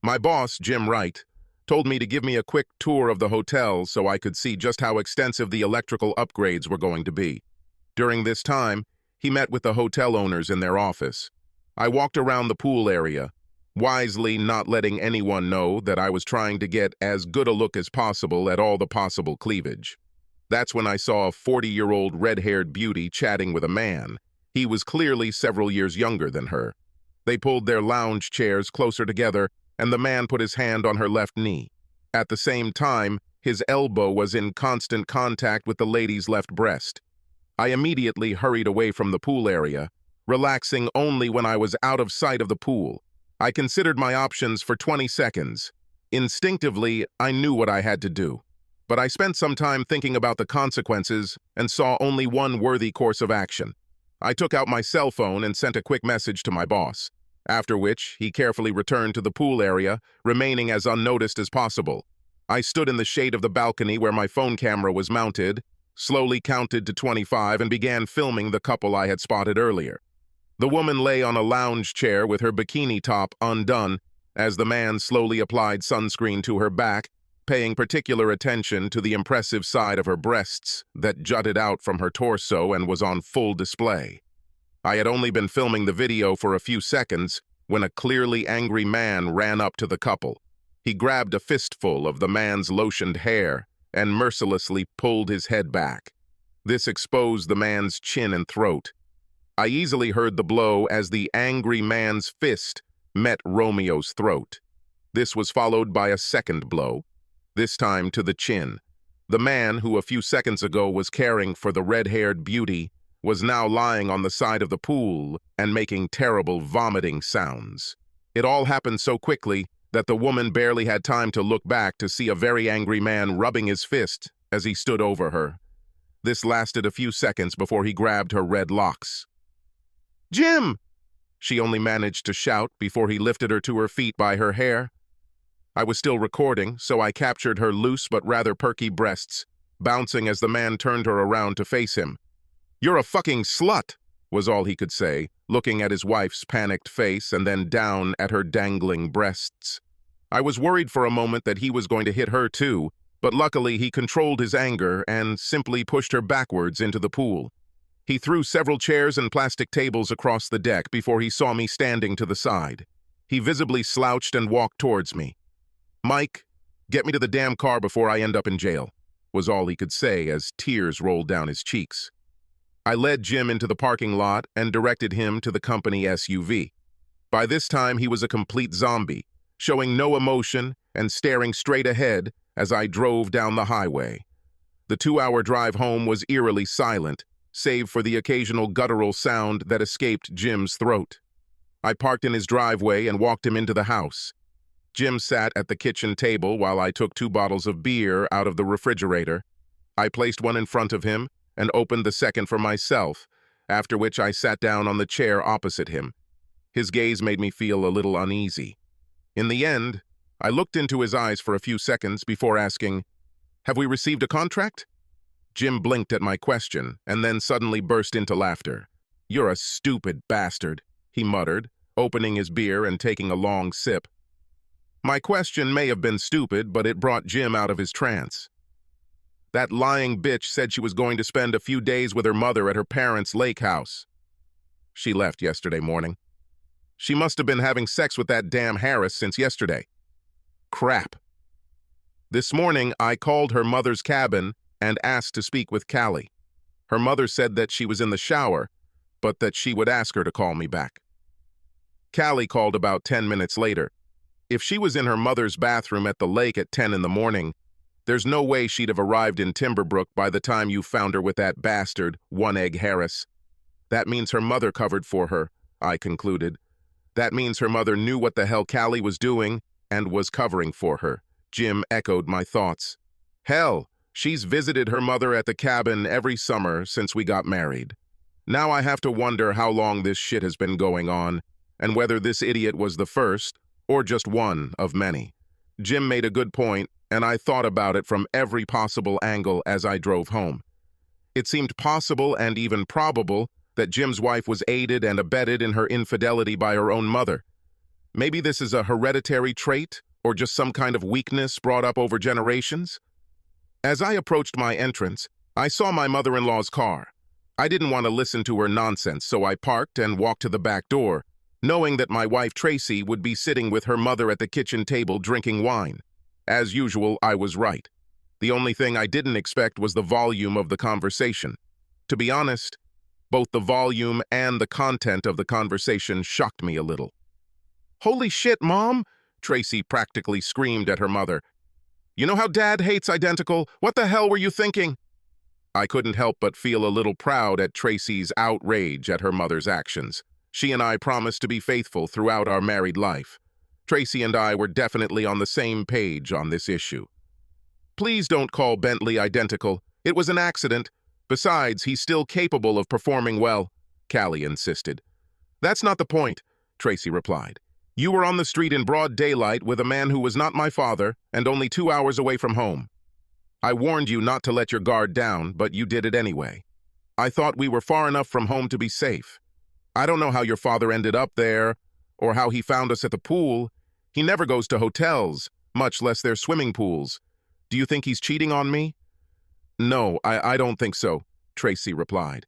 My boss, Jim Wright, told me to give me a quick tour of the hotel so I could see just how extensive the electrical upgrades were going to be. During this time, he met with the hotel owners in their office. I walked around the pool area, wisely not letting anyone know that I was trying to get as good a look as possible at all the possible cleavage. That's when I saw a 40-year-old red-haired beauty chatting with a man. He was clearly several years younger than her. They pulled their lounge chairs closer together, and the man put his hand on her left knee. At the same time, his elbow was in constant contact with the lady's left breast. I immediately hurried away from the pool area, relaxing only when I was out of sight of the pool. I considered my options for 20 seconds. Instinctively, I knew what I had to do. But I spent some time thinking about the consequences and saw only one worthy course of action. I took out my cell phone and sent a quick message to my boss, after which he carefully returned to the pool area, remaining as unnoticed as possible. I stood in the shade of the balcony where my phone camera was mounted, slowly counted to 25 and began filming the couple I had spotted earlier. The woman lay on a lounge chair with her bikini top undone as the man slowly applied sunscreen to her back, paying particular attention to the impressive side of her breasts that jutted out from her torso and was on full display. I had only been filming the video for a few seconds when a clearly angry man ran up to the couple. He grabbed a fistful of the man's lotioned hair and mercilessly pulled his head back. This exposed the man's chin and throat. I easily heard the blow as the angry man's fist met Romeo's throat. This was followed by a second blow, this time to the chin. The man, who a few seconds ago was caring for the red-haired beauty, was now lying on the side of the pool and making terrible vomiting sounds. It all happened so quickly that the woman barely had time to look back to see a very angry man rubbing his fist as he stood over her. This lasted a few seconds before he grabbed her red locks. "Jim!" she only managed to shout before he lifted her to her feet by her hair. I was still recording, so I captured her loose but rather perky breasts, bouncing as the man turned her around to face him. "You're a fucking slut," was all he could say, looking at his wife's panicked face and then down at her dangling breasts. I was worried for a moment that he was going to hit her too, but luckily he controlled his anger and simply pushed her backwards into the pool. He threw several chairs and plastic tables across the deck before he saw me standing to the side. He visibly slouched and walked towards me. "Mike, get me to the damn car before I end up in jail," was all he could say as tears rolled down his cheeks. I led Jim into the parking lot and directed him to the company SUV. By this time, he was a complete zombie, showing no emotion and staring straight ahead as I drove down the highway. The 2-hour drive home was eerily silent, save for the occasional guttural sound that escaped Jim's throat. I parked in his driveway and walked him into the house. Jim sat at the kitchen table while I took 2 bottles of beer out of the refrigerator. I placed one in front of him and opened the second for myself, after which I sat down on the chair opposite him. His gaze made me feel a little uneasy. In the end, I looked into his eyes for a few seconds before asking, "Have we received a contract?" Jim blinked at my question and then suddenly burst into laughter. "You're a stupid bastard," he muttered, opening his beer and taking a long sip. My question may have been stupid, but it brought Jim out of his trance. "That lying bitch said she was going to spend a few days with her mother at her parents' lake house. She left yesterday morning. She must have been having sex with that damn Harris since yesterday. Crap. This morning, I called her mother's cabin and asked to speak with Callie. Her mother said that she was in the shower, but that she would ask her to call me back. Callie called about 10 minutes later. If she was in her mother's bathroom at the lake at 10 in the morning, there's no way she'd have arrived in Timberbrook by the time you found her with that bastard, One-Egg Harris. That means her mother covered for her," I concluded. "That means her mother knew what the hell Callie was doing and was covering for her." Jim echoed my thoughts. "Hell, she's visited her mother at the cabin every summer since we got married. Now I have to wonder how long this shit has been going on, and whether this idiot was the first, or just one of many." Jim made a good point, and I thought about it from every possible angle as I drove home. It seemed possible and even probable that Jim's wife was aided and abetted in her infidelity by her own mother. Maybe this is a hereditary trait or just some kind of weakness brought up over generations? As I approached my entrance, I saw my mother-in-law's car. I didn't want to listen to her nonsense, so I parked and walked to the back door, knowing that my wife Tracy would be sitting with her mother at the kitchen table drinking wine. As usual, I was right. The only thing I didn't expect was the volume of the conversation. To be honest, both the volume and the content of the conversation shocked me a little. "Holy shit, Mom!" Tracy practically screamed at her mother. "You know how Dad hates identical? What the hell were you thinking?" I couldn't help but feel a little proud at Tracy's outrage at her mother's actions. She and I promised to be faithful throughout our married life. Tracy and I were definitely on the same page on this issue. "Please don't call Bentley identical. It was an accident. Besides, he's still capable of performing well," Callie insisted. "That's not the point," Tracy replied. "You were on the street in broad daylight with a man who was not my father and only 2 hours away from home. I warned you not to let your guard down, but you did it anyway. I thought we were far enough from home to be safe. I don't know how your father ended up there or how he found us at the pool. He never goes to hotels, much less their swimming pools. Do you think he's cheating on me?" "No, I don't think so," Tracy replied.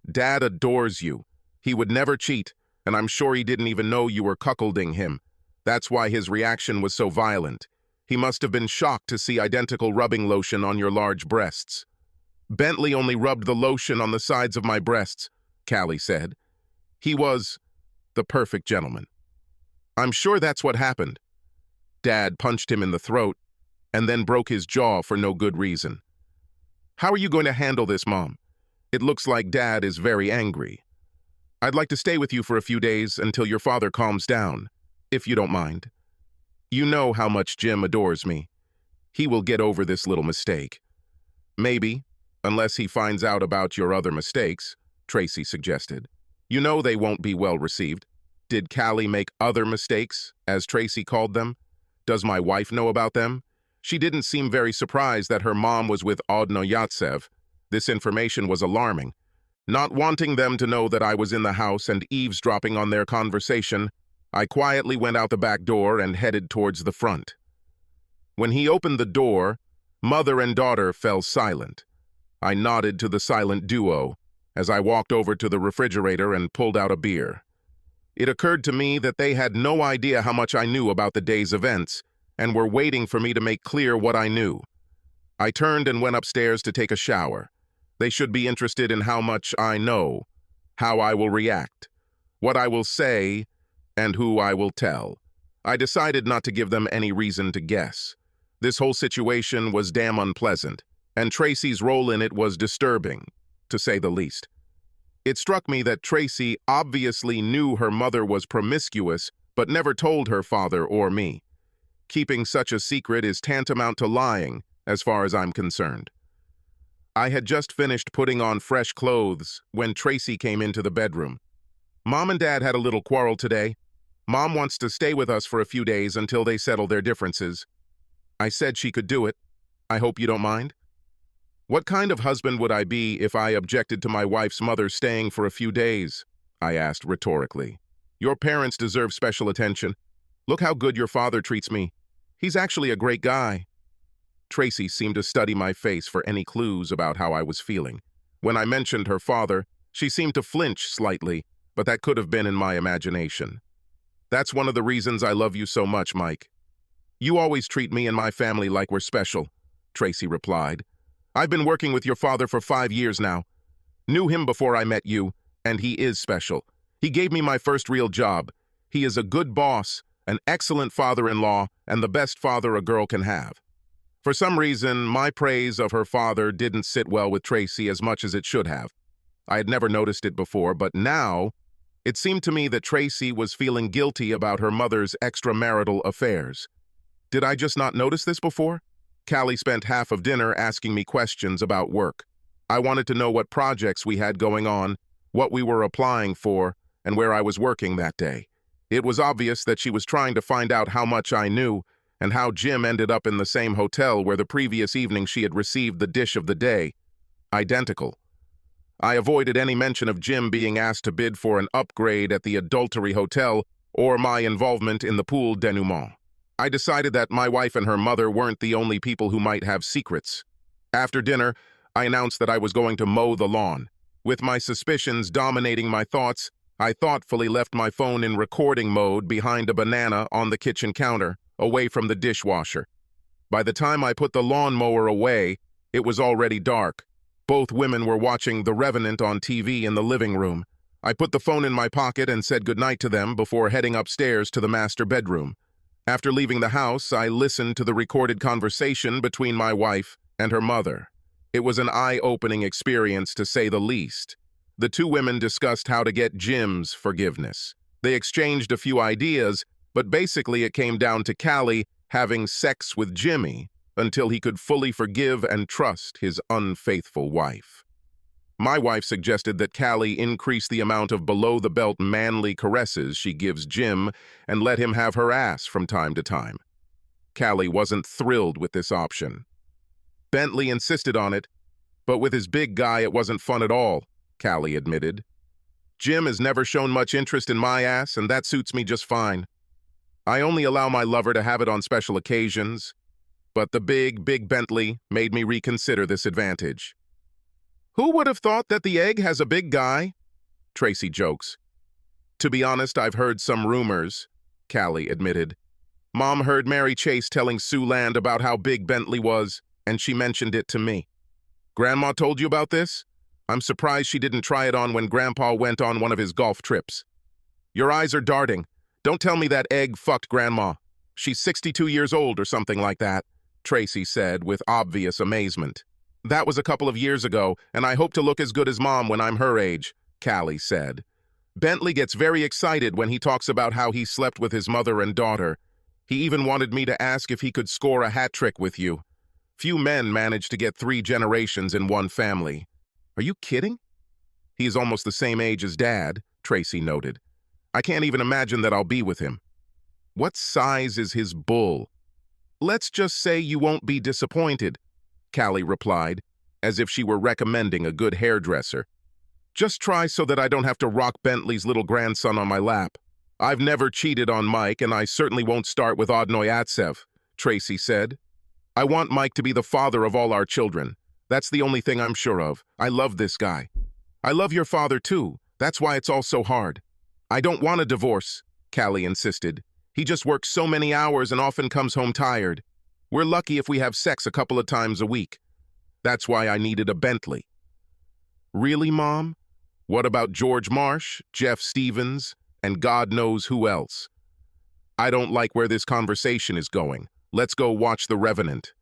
"Dad adores you. He would never cheat, and I'm sure he didn't even know you were cuckolding him. That's why his reaction was so violent. He must have been shocked to see identical rubbing lotion on your large breasts." "Bentley only rubbed the lotion on the sides of my breasts," Callie said. "He was the perfect gentleman." "I'm sure that's what happened. Dad punched him in the throat and then broke his jaw for no good reason. How are you going to handle this, Mom? It looks like Dad is very angry. I'd like to stay with you for a few days until your father calms down, if you don't mind. You know how much Jim adores me. He will get over this little mistake." "Maybe, unless he finds out about your other mistakes," Tracy suggested. "You know they won't be well received." Did Callie make other mistakes, as Tracy called them? Does my wife know about them? She didn't seem very surprised that her mom was with Odnoyatsev. This information was alarming. Not wanting them to know that I was in the house and eavesdropping on their conversation, I quietly went out the back door and headed towards the front. When he opened the door, mother and daughter fell silent. I nodded to the silent duo as I walked over to the refrigerator and pulled out a beer. It occurred to me that they had no idea how much I knew about the day's events and were waiting for me to make clear what I knew. I turned and went upstairs to take a shower. They should be interested in how much I know, how I will react, what I will say, and who I will tell. I decided not to give them any reason to guess. This whole situation was damn unpleasant, and Tracy's role in it was disturbing, to say the least. It struck me that Tracy obviously knew her mother was promiscuous, but never told her father or me. Keeping such a secret is tantamount to lying, as far as I'm concerned. I had just finished putting on fresh clothes when Tracy came into the bedroom. "Mom and Dad had a little quarrel today. Mom wants to stay with us for a few days until they settle their differences. I said she could do it. I hope you don't mind." "What kind of husband would I be if I objected to my wife's mother staying for a few days?" I asked rhetorically. "Your parents deserve special attention. Look how good your father treats me. He's actually a great guy." Tracy seemed to study my face for any clues about how I was feeling. When I mentioned her father, she seemed to flinch slightly, but that could have been in my imagination. "That's one of the reasons I love you so much, Mike. You always treat me and my family like we're special," Tracy replied. "I've been working with your father for 5 years now. Knew him before I met you, and he is special. He gave me my first real job. He is a good boss, an excellent father-in-law, and the best father a girl can have." For some reason, my praise of her father didn't sit well with Tracy as much as it should have. I had never noticed it before, but now it seemed to me that Tracy was feeling guilty about her mother's extramarital affairs. Did I just not notice this before? Callie spent half of dinner asking me questions about work. I wanted to know what projects we had going on, what we were applying for, and where I was working that day. It was obvious that she was trying to find out how much I knew and how Jim ended up in the same hotel where the previous evening she had received the dish of the day. Identical. I avoided any mention of Jim being asked to bid for an upgrade at the adultery hotel or my involvement in the pool denouement. I decided that my wife and her mother weren't the only people who might have secrets. After dinner, I announced that I was going to mow the lawn. With my suspicions dominating my thoughts, I thoughtfully left my phone in recording mode behind a banana on the kitchen counter, away from the dishwasher. By the time I put the lawnmower away, it was already dark. Both women were watching The Revenant on TV in the living room. I put the phone in my pocket and said goodnight to them before heading upstairs to the master bedroom. After leaving the house, I listened to the recorded conversation between my wife and her mother. It was an eye-opening experience, to say the least. The two women discussed how to get Jim's forgiveness. They exchanged a few ideas, but basically it came down to Callie having sex with Jimmy until he could fully forgive and trust his unfaithful wife. My wife suggested that Callie increase the amount of below-the-belt manly caresses she gives Jim and let him have her ass from time to time. Callie wasn't thrilled with this option. Bentley insisted on it, but with his big guy it wasn't fun at all, Callie admitted. Jim has never shown much interest in my ass, and that suits me just fine. I only allow my lover to have it on special occasions, but the big Bentley made me reconsider this advantage. Who would have thought that the egg has a big guy? Tracy jokes. To be honest, I've heard some rumors, Callie admitted. Mom heard Mary Chase telling Sue Land about how big Bentley was, and she mentioned it to me. Grandma told you about this? I'm surprised she didn't try it on when Grandpa went on one of his golf trips. Your eyes are darting. Don't tell me that egg fucked Grandma. She's 62 years old or something like that, Tracy said with obvious amazement. That was a couple of years ago, and I hope to look as good as Mom when I'm her age, Callie said. Bentley gets very excited when he talks about how he slept with his mother and daughter. He even wanted me to ask if he could score a hat trick with you. Few men manage to get 3 generations in one family. Are you kidding? He is almost the same age as Dad, Tracy noted. I can't even imagine that I'll be with him. What size is his bull? Let's just say you won't be disappointed, Callie replied, as if she were recommending a good hairdresser. Just try so that I don't have to rock Bentley's little grandson on my lap. I've never cheated on Mike, and I certainly won't start with Odnoy Atsev, Tracy said. I want Mike to be the father of all our children. That's the only thing I'm sure of. I love this guy. I love your father too. That's why it's all so hard. I don't want a divorce, Callie insisted. He just works so many hours and often comes home tired. We're lucky if we have sex a couple of times a week. That's why I needed a Bentley. Really, Mom? What about George Marsh, Jeff Stevens, and God knows who else? I don't like where this conversation is going. Let's go watch The Revenant.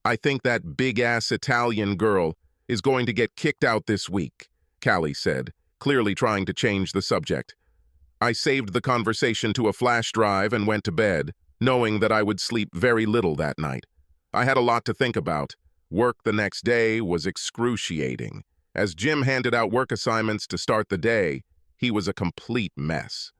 I think that big-ass Italian girl is going to get kicked out this week, Callie said, clearly trying to change the subject. I saved the conversation to a flash drive and went to bed, knowing that I would sleep very little that night. I had a lot to think about. Work the next day was excruciating. As Jim handed out work assignments to start the day, he was a complete mess.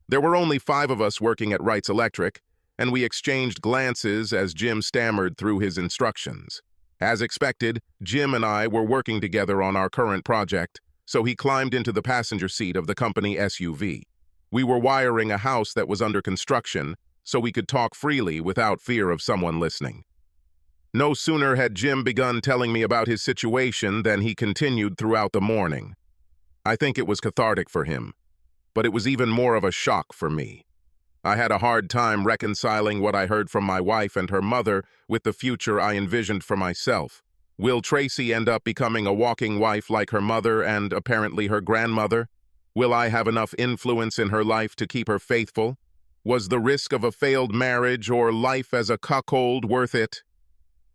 There were only 5 of us working at Wright's Electric, and we exchanged glances as Jim stammered through his instructions. As expected, Jim and I were working together on our current project, so he climbed into the passenger seat of the company SUV. We were wiring a house that was under construction, so we could talk freely without fear of someone listening. No sooner had Jim begun telling me about his situation than he continued throughout the morning. I think it was cathartic for him, but it was even more of a shock for me. I had a hard time reconciling what I heard from my wife and her mother with the future I envisioned for myself. Will Tracy end up becoming a walking wife like her mother and apparently her grandmother? Will I have enough influence in her life to keep her faithful? Was the risk of a failed marriage or life as a cuckold worth it?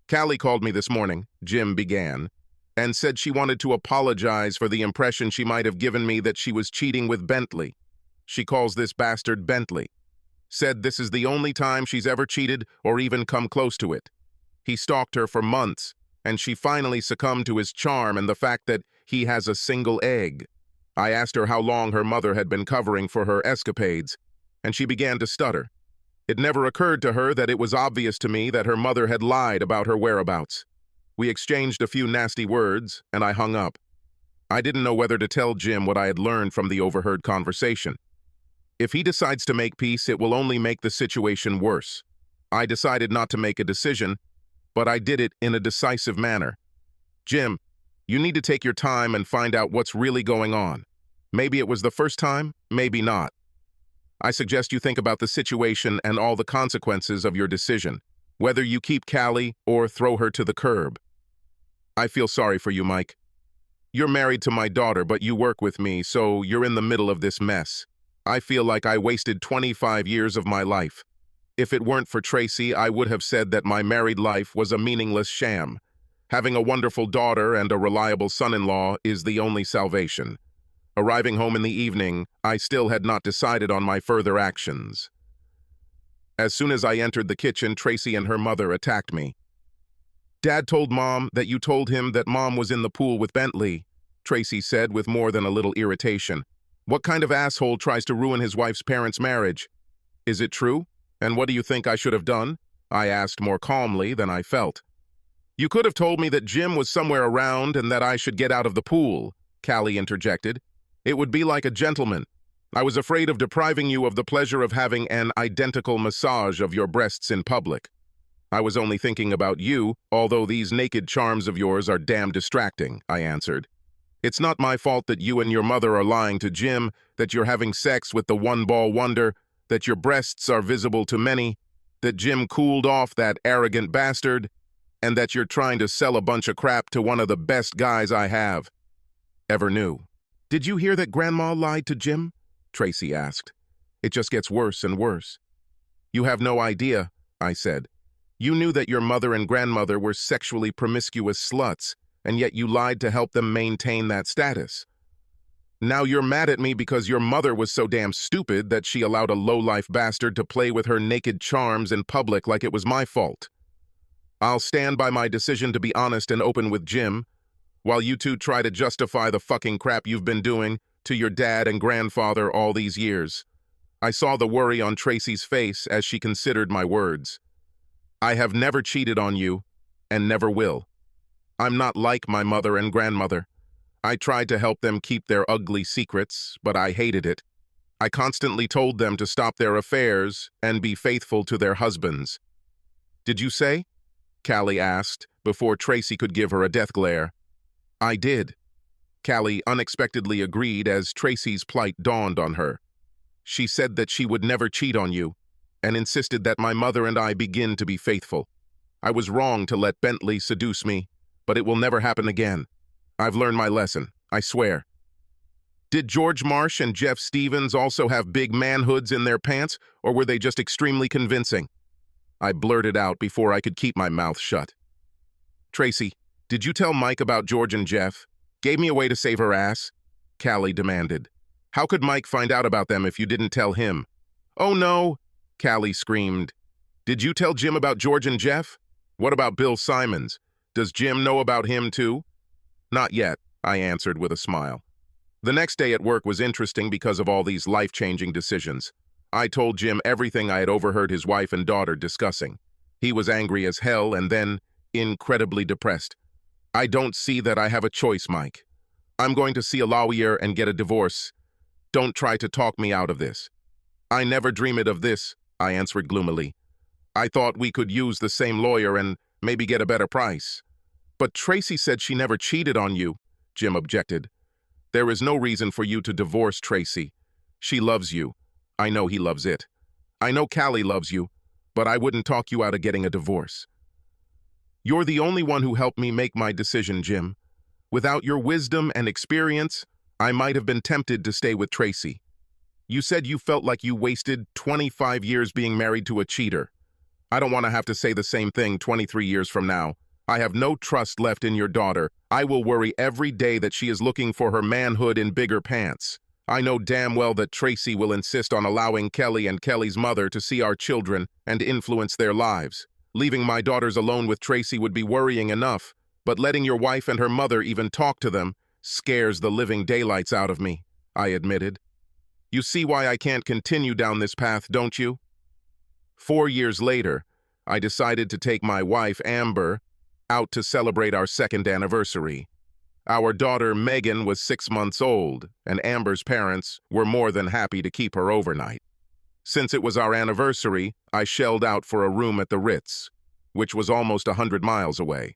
Callie called me this morning, Jim began, and said she wanted to apologize for the impression she might have given me that she was cheating with Bentley. She calls this bastard Bentley. Said this is the only time she's ever cheated or even come close to it. He stalked her for months, and she finally succumbed to his charm and the fact that he has a single egg. I asked her how long her mother had been covering for her escapades, and she began to stutter. It never occurred to her that it was obvious to me that her mother had lied about her whereabouts. We exchanged a few nasty words, and I hung up. I didn't know whether to tell Jim what I had learned from the overheard conversation. If he decides to make peace, it will only make the situation worse. I decided not to make a decision, but I did it in a decisive manner. Jim, you need to take your time and find out what's really going on. Maybe it was the first time, maybe not. I suggest you think about the situation and all the consequences of your decision, whether you keep Callie or throw her to the curb. I feel sorry for you, Mike. You're married to my daughter, but you work with me, so you're in the middle of this mess. I feel like I wasted 25 years of my life. If it weren't for Tracy, I would have said that my married life was a meaningless sham. Having a wonderful daughter and a reliable son-in-law is the only salvation. Arriving home in the evening, I still had not decided on my further actions. As soon as I entered the kitchen, Tracy and her mother attacked me. "Dad told Mom that you told him that Mom was in the pool with Bentley," Tracy said with more than a little irritation. "What kind of asshole tries to ruin his wife's parents' marriage? Is it true? And what do you think I should have done?" I asked more calmly than I felt. "You could have told me that Jim was somewhere around and that I should get out of the pool," Callie interjected. "It would be like a gentleman. I was afraid of depriving you of the pleasure of having an identical massage of your breasts in public. I was only thinking about you, although these naked charms of yours are damn distracting," I answered. "It's not my fault that you and your mother are lying to Jim, that you're having sex with the one-ball wonder, that your breasts are visible to many, that Jim cooled off that arrogant bastard, and that you're trying to sell a bunch of crap to one of the best guys I have ever knew." "Did you hear that Grandma lied to Jim?" Tracy asked. "It just gets worse and worse." "You have no idea," I said. "You knew that your mother and grandmother were sexually promiscuous sluts, and yet you lied to help them maintain that status. Now you're mad at me because your mother was so damn stupid that she allowed a low-life bastard to play with her naked charms in public like it was my fault. I'll stand by my decision to be honest and open with Jim, while you two try to justify the fucking crap you've been doing to your dad and grandfather all these years." I saw the worry on Tracy's face as she considered my words. "I have never cheated on you, and never will. I'm not like my mother and grandmother. I tried to help them keep their ugly secrets, but I hated it. I constantly told them to stop their affairs and be faithful to their husbands." "Did you say?" Callie asked, before Tracy could give her a death glare. "I did." Callie unexpectedly agreed as Tracy's plight dawned on her. "She said that she would never cheat on you, and insisted that my mother and I begin to be faithful. I was wrong to let Bentley seduce me, but it will never happen again. I've learned my lesson, I swear." "Did George Marsh and Jeff Stevens also have big manhoods in their pants, or were they just extremely convincing?" I blurted out before I could keep my mouth shut. "Tracy, did you tell Mike about George and Jeff? Gave me a way to save her ass?" Callie demanded. "How could Mike find out about them if you didn't tell him?" "Oh no," Callie screamed. "Did you tell Jim about George and Jeff? What about Bill Simons? Does Jim know about him too?" "Not yet," I answered with a smile. The next day at work was interesting because of all these life-changing decisions. I told Jim everything I had overheard his wife and daughter discussing. He was angry as hell and then incredibly depressed. "I don't see that I have a choice, Mike. I'm going to see a lawyer and get a divorce. Don't try to talk me out of this." "I never dreamed of this," I answered gloomily. "I thought we could use the same lawyer and maybe get a better price." "But Tracy said she never cheated on you," Jim objected. "There is no reason for you to divorce Tracy. She loves you. I know he loves it. I know Callie loves you, but I wouldn't talk you out of getting a divorce." "You're the only one who helped me make my decision, Jim. Without your wisdom and experience, I might have been tempted to stay with Tracy. You said you felt like you wasted 25 years being married to a cheater. I don't want to have to say the same thing 23 years from now. I have no trust left in your daughter. I will worry every day that she is looking for her manhood in bigger pants. I know damn well that Tracy will insist on allowing Kelly and Kelly's mother to see our children and influence their lives. Leaving my daughters alone with Tracy would be worrying enough, but letting your wife and her mother even talk to them scares the living daylights out of me," I admitted. "You see why I can't continue down this path, don't you?" 4 years later, I decided to take my wife, Amber, out to celebrate our second anniversary. Our daughter Megan was 6 months old, and Amber's parents were more than happy to keep her overnight. Since it was our anniversary, I shelled out for a room at the Ritz, which was almost 100 miles away.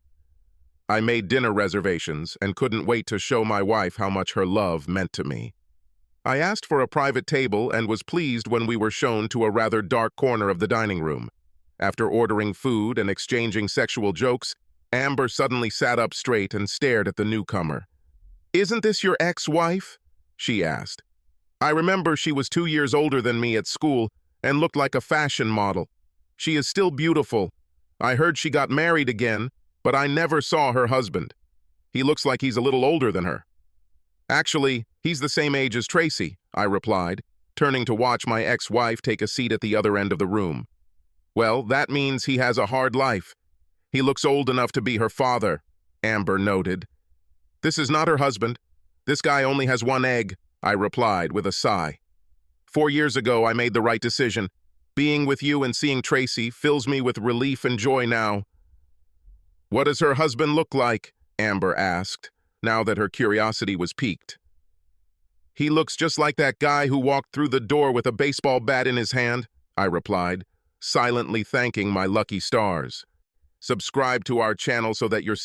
I made dinner reservations and couldn't wait to show my wife how much her love meant to me. I asked for a private table and was pleased when we were shown to a rather dark corner of the dining room. After ordering food and exchanging sexual jokes, Amber suddenly sat up straight and stared at the newcomer. "Isn't this your ex-wife?" she asked. I remember she was 2 years older than me at school and looked like a fashion model. She is still beautiful. I heard she got married again, but I never saw her husband. He looks like he's a little older than her. Actually, he's the same age as Tracy, I replied, turning to watch my ex-wife take a seat at the other end of the room. Well, that means he has a hard life. He looks old enough to be her father, Amber noted. This is not her husband. This guy only has one egg, I replied with a sigh. 4 years ago, I made the right decision. Being with you and seeing Tracy fills me with relief and joy now. What does her husband look like? Amber asked, now that her curiosity was piqued. He looks just like that guy who walked through the door with a baseball bat in his hand, I replied, silently thanking my lucky stars. Subscribe to our channel so that you're